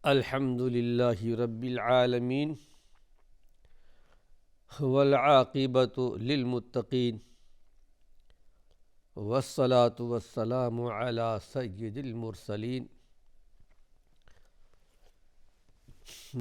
الحمد للہ رب العالمین والعاقبۃ للمتقین والصلاة والسلام علی سید المرسلین۔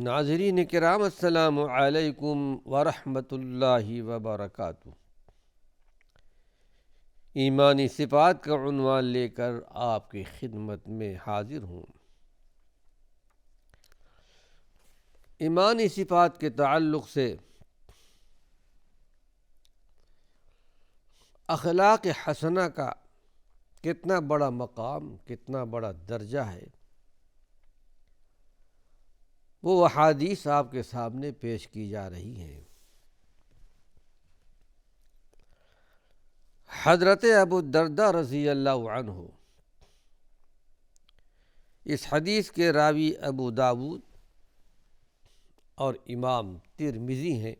ناظرین کرام، السلام علیکم ورحمۃ اللہ وبرکاتہ۔ ایمانی صفات کا عنوان لے کر آپ کی خدمت میں حاضر ہوں۔ ایمانی صفات کے تعلق سے اخلاق حسنہ کا کتنا بڑا مقام، کتنا بڑا درجہ ہے، وہ احادیث آپ کے سامنے پیش کی جا رہی ہیں۔ حضرت ابو الدرداء رضی اللہ عنہ، اس حدیث کے راوی ابو داود اور امام ترمذی ہیں۔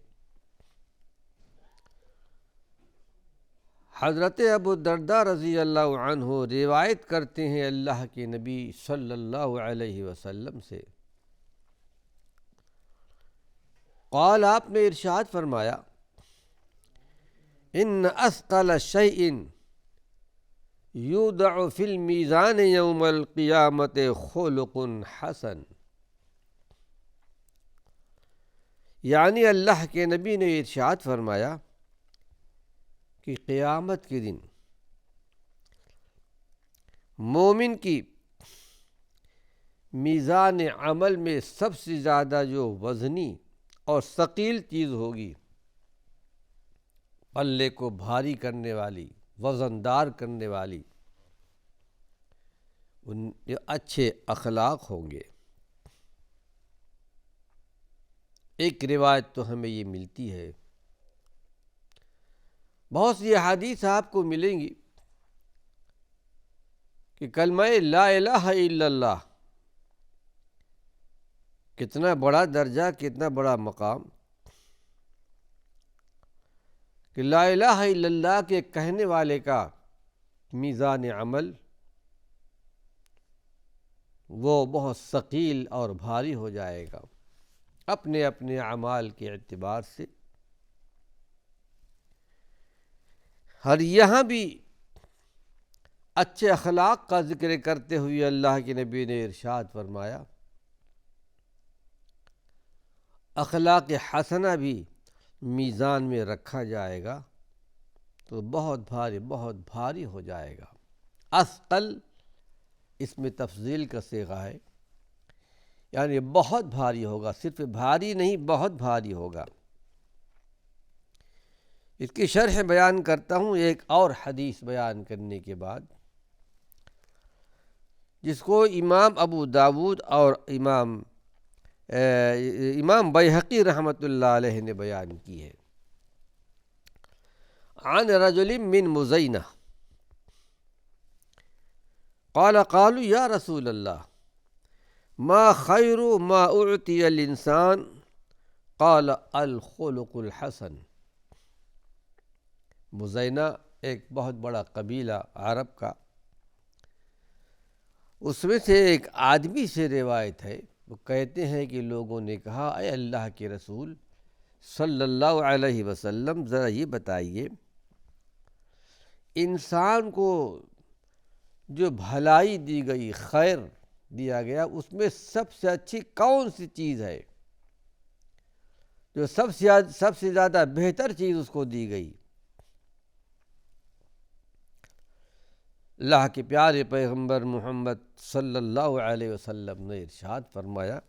حضرت ابو الدرداء رضی اللہ عنہ روایت کرتے ہیں اللہ کے نبی صلی اللہ علیہ وسلم سے، قال، آپ نے ارشاد فرمایا، ان اثقل شیء یوضع فی المیزان یوم القیامت خلق حسن۔ یعنی اللہ کے نبی نے ارشاد فرمایا کہ قیامت کے دن مومن کی میزان عمل میں سب سے زیادہ جو وزنی اور ثقیل چیز ہوگی، پلے کو بھاری کرنے والی، وزندار کرنے والی، ان کے اچھے اخلاق ہوں گے۔ ایک روایت تو ہمیں یہ ملتی ہے، بہت سی احادیث آپ کو ملیں گی کہ کلمہ لا الہ الا اللہ کتنا بڑا درجہ، کتنا بڑا مقام، کہ لا الہ الا اللہ کے کہنے والے کا میزان عمل وہ بہت ثقیل اور بھاری ہو جائے گا اپنے اپنے اعمال کے اعتبار سے۔ اور یہاں بھی اچھے اخلاق کا ذکر کرتے ہوئے اللہ کے نبی نے ارشاد فرمایا، اخلاق حسنہ بھی میزان میں رکھا جائے گا تو بہت بھاری ہو جائے گا۔ اثقل اس میں تفضیل کا صیغہ ہے، یعنی بہت بھاری ہوگا، صرف بھاری نہیں، بہت بھاری ہوگا۔ اس کی شرح بیان کرتا ہوں ایک اور حدیث بیان کرنے کے بعد، جس کو امام ابو داود اور امام بیہقی رحمۃ اللہ علیہ نے بیان کی ہے۔ عن رجل من مزینہ قال قالوا یا رسول اللہ ما خیر ما اعطی الانسان قال الخلق الحسن۔ مزینہ ایک بہت بڑا قبیلہ عرب کا، اس میں سے ایک آدمی سے روایت ہے، وہ کہتے ہیں کہ لوگوں نے کہا، اے اللہ کے رسول صلی اللہ علیہ وسلم، ذرا یہ بتائیے، انسان کو جو بھلائی دی گئی، خیر دیا گیا، اس میں سب سے اچھی کون سی چیز ہے، جو سب سے زیادہ بہتر چیز اس کو دی گئی؟ اللہ کے پیارے پیغمبر محمد صلی اللہ علیہ وسلم نے ارشاد فرمایا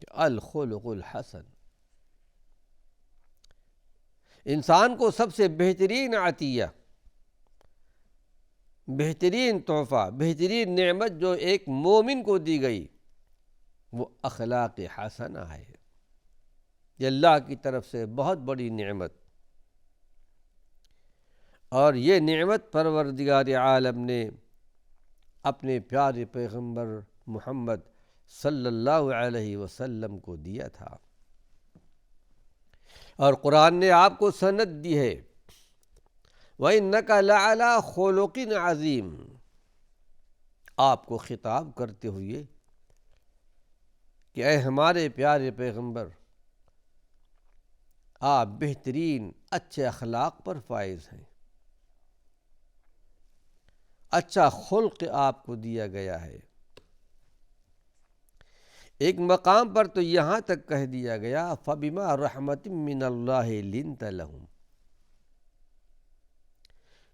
کہ الخلق الحسن، انسان کو سب سے بہترین عطیہ، بہترین تحفہ، بہترین نعمت جو ایک مومن کو دی گئی، وہ اخلاق حسنہ ہے۔ یہ اللہ کی طرف سے بہت بڑی نعمت، اور یہ نعمت پروردگار عالم نے اپنے پیارے پیغمبر محمد صلی اللہ علیہ وسلم کو دیا تھا، اور قرآن نے آپ کو سند دی ہے، وَإِنَّكَ لَعَلَىٰ خُلُقٍ عَظِيمٍ، آپ کو خطاب کرتے ہوئے کہ اے ہمارے پیارے پیغمبر، آپ بہترین اچھے اخلاق پر فائز ہیں، اچھا خلق آپ کو دیا گیا ہے۔ ایک مقام پر تو یہاں تک کہہ دیا گیا فَبِمَا رَحْمَةٍ مِّنَ اللَّهِ لِنْتَ لَهُمْ،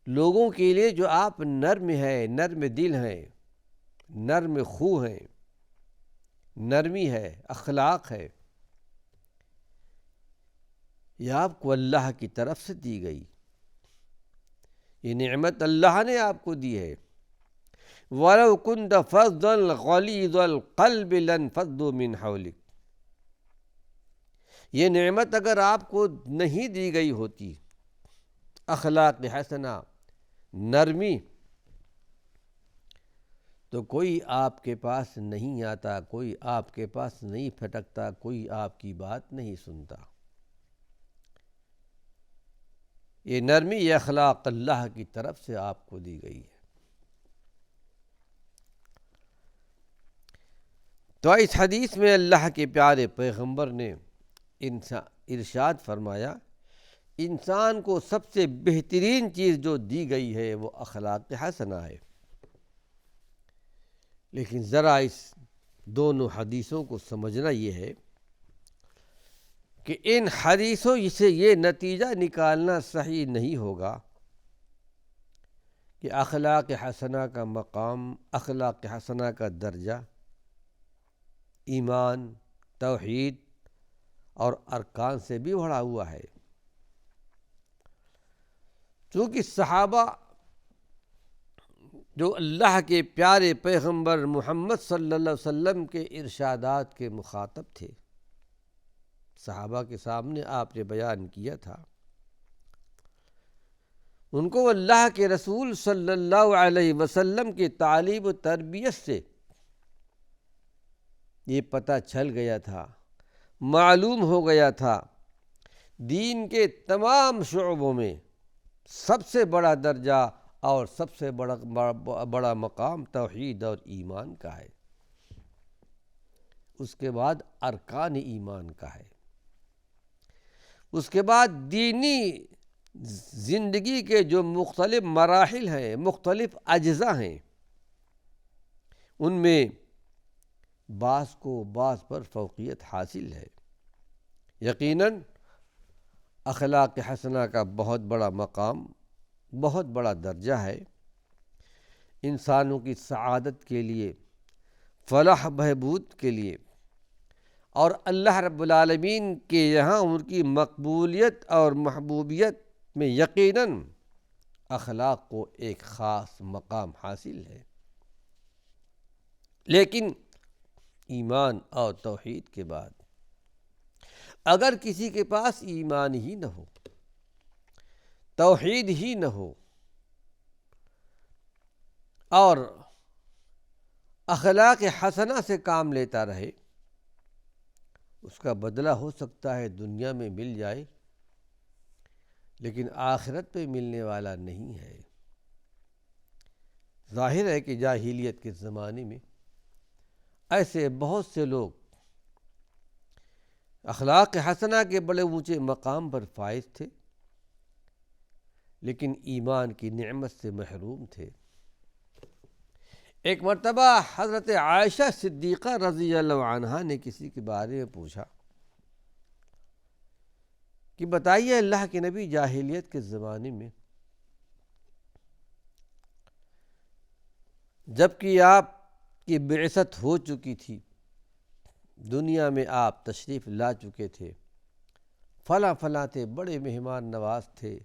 لوگوں کے لیے جو آپ نرم ہیں، نرم دل ہیں، نرم خو ہیں، نرمی ہے، اخلاق ہے، یہ آپ کو اللہ کی طرف سے دی گئی، یہ نعمت اللہ نے آپ کو دی ہے۔ وَلَوْ كُنْتَ فَظًّا غَلِيظَ الْقَلْبِ لَانفَضُّوا مِنْ حَوْلِكَ، یہ نعمت اگر آپ کو نہیں دی گئی ہوتی، اخلاق حسنہ، نرمی، تو کوئی آپ کے پاس نہیں آتا، کوئی آپ کے پاس نہیں پھٹکتا، کوئی آپ کی بات نہیں سنتا۔ یہ نرمی، یہ اخلاق اللہ کی طرف سے آپ کو دی گئی ہے۔ تو اس حدیث میں اللہ کے پیارے پیغمبر نے ارشاد فرمایا، انسان کو سب سے بہترین چیز جو دی گئی ہے وہ اخلاق حسنہ ہے۔ لیکن ذرا اس دونوں حدیثوں کو سمجھنا یہ ہے کہ ان حدیثوں سے یہ نتیجہ نکالنا صحیح نہیں ہوگا کہ اخلاق حسنہ کا مقام، اخلاق حسنہ کا درجہ ایمان، توحید اور ارکان سے بھی بڑھا ہوا ہے۔ چونکہ صحابہ جو اللہ کے پیارے پیغمبر محمد صلی اللہ علیہ وسلم کے ارشادات کے مخاطب تھے، صحابہ کے سامنے آپ نے بیان کیا تھا، ان کو اللہ کے رسول صلی اللہ علیہ وسلم کی تعلیم و تربیت سے یہ پتہ چل گیا تھا، معلوم ہو گیا تھا، دین کے تمام شعبوں میں سب سے بڑا درجہ اور سب سے بڑا مقام توحید اور ایمان کا ہے، اس کے بعد ارکان ایمان کا ہے، اس کے بعد دینی زندگی کے جو مختلف مراحل ہیں، مختلف اجزاء ہیں، ان میں بعض کو بعض پر فوقیت حاصل ہے۔ یقیناً اخلاق حسنہ کا بہت بڑا مقام، بہت بڑا درجہ ہے، انسانوں کی سعادت کے لیے، فلاح بہبود کے لیے، اور اللہ رب العالمین کے یہاں ان کی مقبولیت اور محبوبیت میں یقیناً اخلاق کو ایک خاص مقام حاصل ہے۔ لیکن ایمان اور توحید کے بعد اگر کسی کے پاس ایمان ہی نہ ہو، توحید ہی نہ ہو، اور اخلاق حسنہ سے کام لیتا رہے، اس کا بدلہ ہو سکتا ہے دنیا میں مل جائے، لیکن آخرت پہ ملنے والا نہیں ہے۔ ظاہر ہے کہ جاہلیت کے زمانے میں ایسے بہت سے لوگ اخلاق حسنہ کے بڑے اونچے مقام پر فائز تھے، لیکن ایمان کی نعمت سے محروم تھے۔ ایک مرتبہ حضرت عائشہ صدیقہ رضی اللہ عنہا نے کسی کے بارے میں پوچھا کہ بتائیے اللہ کے نبی، جاہلیت کے زمانے میں جبکہ آپ کی بعثت ہو چکی تھی، دنیا میں آپ تشریف لا چکے تھے، فلاں فلاں تھے، بڑے مہمان نواز تھے،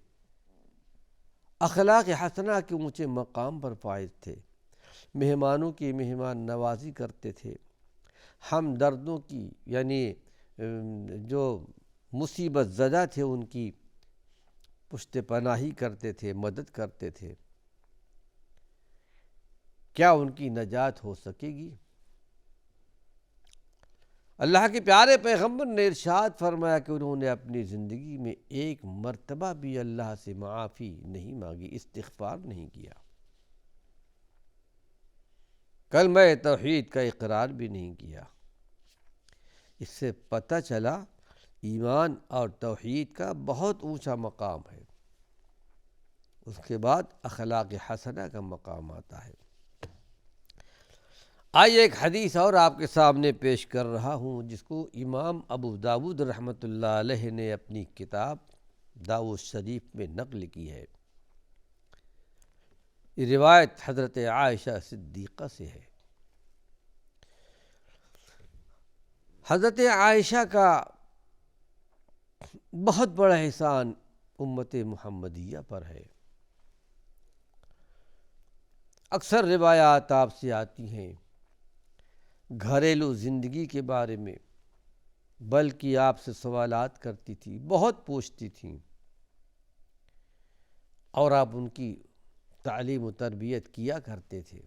اخلاق حسنہ کے اونچے مقام پر فائز تھے، مہمانوں کی مہمان نوازی کرتے تھے، ہم دردوں کی یعنی جو مصیبت زدہ تھے ان کی پشت پناہی کرتے تھے، مدد کرتے تھے، کیا ان کی نجات ہو سکے گی؟ اللہ کے پیارے پیغمبر نے ارشاد فرمایا کہ انہوں نے اپنی زندگی میں ایک مرتبہ بھی اللہ سے معافی نہیں مانگی، استغفار نہیں کیا، کلمہ توحید کا اقرار بھی نہیں کیا، اس سے پتہ چلا ایمان اور توحید کا بہت اونچا مقام ہے۔ اس کے بعد اخلاق حسنہ کا مقام آتا ہے۔ آئیے ایک حدیث اور آپ کے سامنے پیش کر رہا ہوں، جس کو امام ابو داود رحمۃ اللہ علیہ نے اپنی کتاب داؤد شریف میں نقل کی ہے۔ یہ روایت حضرت عائشہ صدیقہ سے ہے۔ حضرت عائشہ کا بہت بڑا احسان امت محمدیہ پر ہے۔ اکثر روایات آپ سے آتی ہیں گھریلو زندگی کے بارے میں، بلکہ آپ سے سوالات کرتی تھی، بہت پوچھتی تھیں، اور آپ ان کی تعلیم و تربیت کیا کرتے تھے،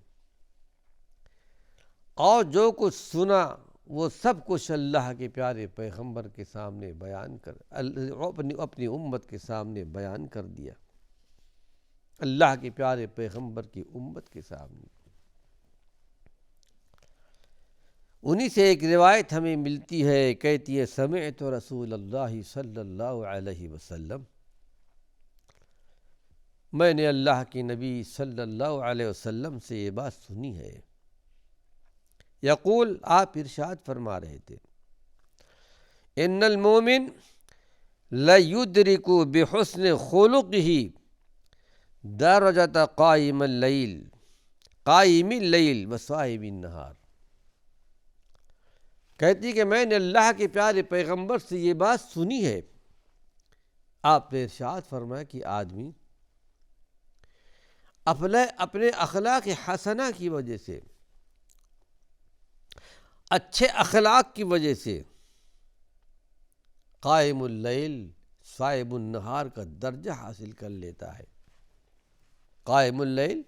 اور جو کچھ سنا وہ سب کچھ اللہ کے پیارے پیغمبر کے سامنے بیان کر اپنی امت کے سامنے بیان کر دیا، اللہ کے پیارے پیغمبر کی امت کے سامنے۔ انہی سے ایک روایت ہمیں ملتی ہے، کہتی ہے سمعت رسول اللہ صلی اللہ علیہ وسلم، میں نے اللہ کے نبی صلی اللہ علیہ وسلم سے یہ بات سنی ہے۔ یقول، آپ ارشاد فرما رہے تھے، ان المومن لیدرک بحسن خلقہ درجۃ قائم اللیل وصائم النہار۔ کہتی کہ میں نے اللہ کے پیارے پیغمبر سے یہ بات سنی ہے، آپ نے ارشاد فرمایا کہ آدمی اپنے اخلاق حسنہ کی وجہ سے، اچھے اخلاق کی وجہ سے قائم اللیل صائم النہار کا درجہ حاصل کر لیتا ہے۔ قائم اللیل،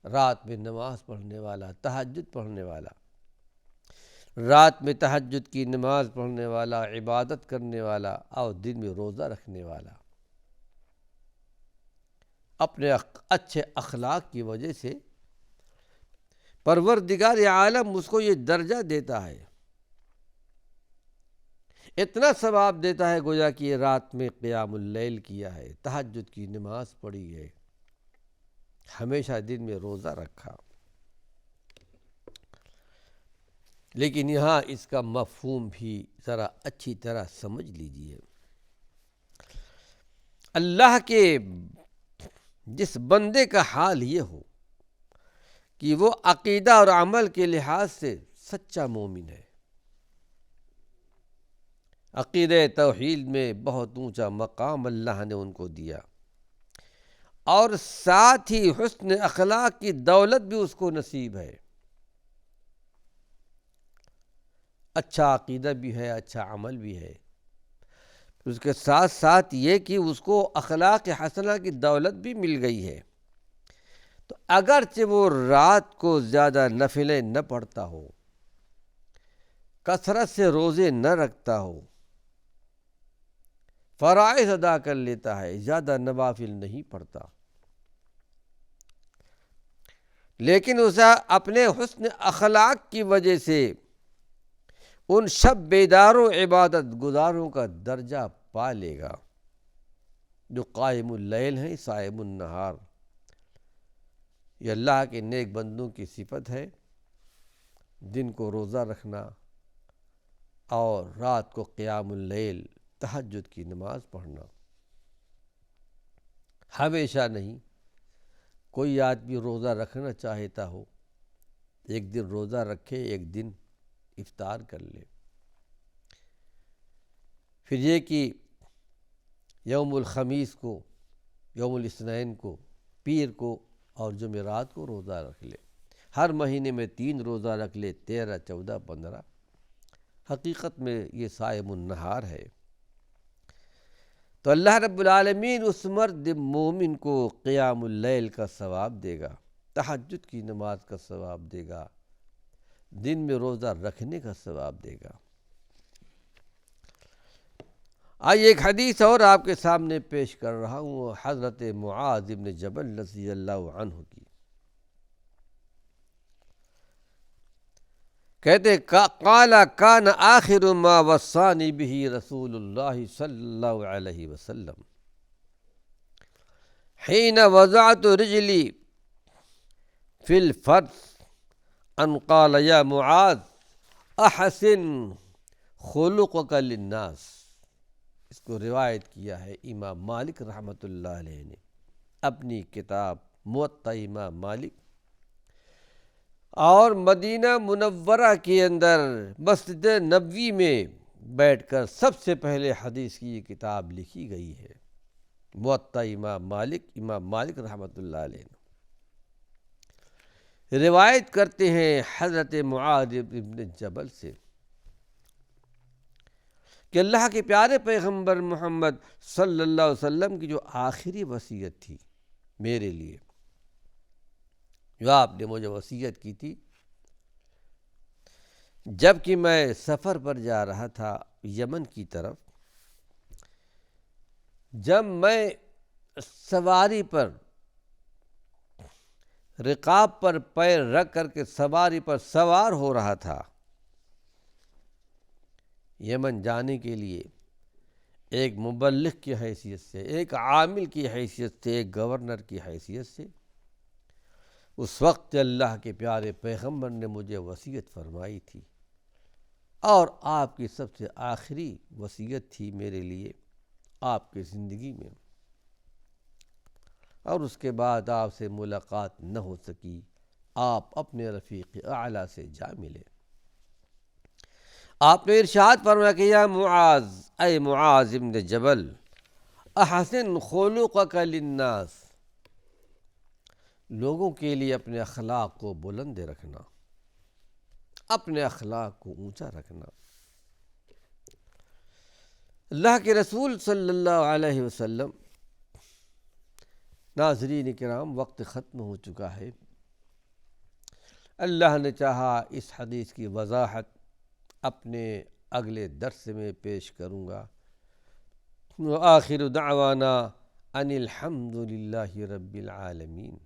رات میں نماز پڑھنے والا، تہجد پڑھنے والا، رات میں تہجد کی نماز پڑھنے والا، عبادت کرنے والا، اور دن میں روزہ رکھنے والا، اپنے اچھے اخلاق کی وجہ سے پروردگار عالم اس کو یہ درجہ دیتا ہے، اتنا ثواب دیتا ہے گویا کہ یہ رات میں قیام اللیل کیا ہے، تہجد کی نماز پڑھی ہے، ہمیشہ دن میں روزہ رکھا۔ لیکن یہاں اس کا مفہوم بھی ذرا اچھی طرح سمجھ لیجئے۔ اللہ کے جس بندے کا حال یہ ہو کہ وہ عقیدہ اور عمل کے لحاظ سے سچا مومن ہے، عقیدہ توحید میں بہت اونچا مقام اللہ نے ان کو دیا، اور ساتھ ہی حسن اخلاق کی دولت بھی اس کو نصیب ہے، اچھا عقیدہ بھی ہے، اچھا عمل بھی ہے، اس کے ساتھ ساتھ یہ کہ اس کو اخلاق حسنہ کی دولت بھی مل گئی ہے، تو اگرچہ وہ رات کو زیادہ نفلیں نہ پڑھتا ہو، کثرت سے روزے نہ رکھتا ہو، فرائض ادا کر لیتا ہے، زیادہ نوافل نہیں پڑھتا، لیکن اسے اپنے حسن اخلاق کی وجہ سے ان شب بیداروں عبادت گزاروں کا درجہ پا لے گا جو قائم اللیل ہیں، صائم النہار۔ یہ اللہ کے نیک بندوں کی صفت ہے، دن کو روزہ رکھنا اور رات کو قیام اللیل تہجد کی نماز پڑھنا۔ ہمیشہ نہیں، کوئی آدمی روزہ رکھنا چاہتا ہو، ایک دن روزہ رکھے، ایک دن افطار کر لے، پھر یہ کہ یوم الخمیس کو، یوم الاثنین کو، پیر کو اور جمعرات کو روزہ رکھ لے، ہر مہینے میں 3 روزہ رکھ لے، 13، 14، 15، حقیقت میں یہ صائم النہار ہے۔ تو اللہ رب العالمین اس مرد مومن کو قیام اللیل کا ثواب دے گا، تہجد کی نماز کا ثواب دے گا، دن میں روزہ رکھنے کا ثواب دے گا۔ آئیے ایک حدیث اور آپ کے سامنے پیش کر رہا ہوں، حضرت معاذ بن جبل رضی اللہ عنہ کی۔ کہتے قال کان آخر ما وصانی بہ رسول اللہ صلی اللہ علیہ وسلم حین وضعت رجلی فی الفرش ان قال یا معاذ احسن خلقک للناس۔ اس کو روایت کیا ہے امام مالک رحمۃ اللہ علیہ نے اپنی کتاب موطا امام مالک، اور مدینہ منورہ کے اندر مسجد نبوی میں بیٹھ کر سب سے پہلے حدیث کی یہ کتاب لکھی گئی ہے، موطا امام مالک رحمۃ اللہ علیہ نے۔ روایت کرتے ہیں حضرت معاذ بن جبل سے کہ اللہ کے پیارے پیغمبر محمد صلی اللہ علیہ وسلم کی جو آخری وصیت تھی میرے لیے، جو آپ نے مجھے وصیت کی تھی جب کہ میں سفر پر جا رہا تھا یمن کی طرف، جب میں سواری پر رقاب پر پیر رکھ کر کے سواری پر سوار ہو رہا تھا یمن جانے کے لیے، ایک مبلغ کی حیثیت سے، ایک عامل کی حیثیت سے، ایک گورنر کی حیثیت سے، اس وقت اللہ کے پیارے پیغمبر نے مجھے وصیت فرمائی تھی، اور آپ کی سب سے آخری وصیت تھی میرے لیے آپ کی زندگی میں، اور اس کے بعد آپ سے ملاقات نہ ہو سکی، آپ اپنے رفیق اعلیٰ سے جا ملے۔ آپ نے ارشاد فرمایا کہ یا معاذ، اے معاذ بن جبل، احسن خلقک للناس، لوگوں کے لیے اپنے اخلاق کو بلند رکھنا، اپنے اخلاق کو اونچا رکھنا۔ اللہ کے رسول صلی اللہ علیہ وسلم، ناظرین کرام وقت ختم ہو چکا ہے، اللہ نے چاہا اس حدیث کی وضاحت اپنے اگلے درس میں پیش کروں گا۔ وآخر دعوانا ان الحمد للہ رب العالمین۔